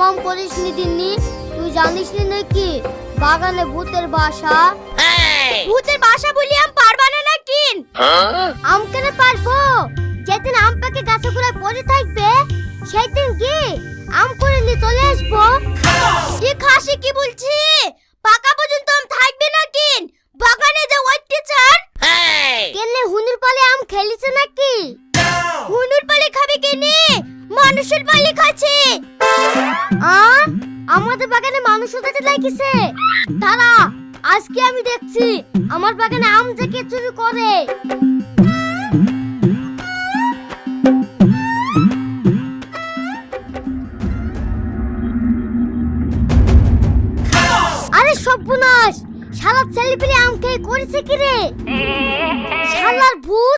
কম করিস নি দিননি। তুই জানিস নি নাকি বাগানে ভূতের বাসা? ভূতের বাসা বলি আম পারবা না নাকি? আম কেন পারবো? যেদিন আম পাকে গাছে গুড়ায় পড়ে থাকবে সেই দিন কি আম করে নিয়ে চলে আসবো। এ খাসি কি বলছি? পাকা পর্যন্ত আম থাকবে নাকি? বাগানে যে অত্যাচার। কেনে হুনুর পালে আম খেলিছে নাকি? হুনুর পালে খাবে কেনে? মানুষের পালে খাচ্ছে। আমাদের বাগানে মানুষ হতে লাগিছে। দাঁড়া, আজকে আমি দেখছি আমার বাগানে আম যে কে চুরি করে। আরে সর্বনাশ, শালা ছেলেপিলে আম খেয়ে করেছে কি রে? শালার ভূত।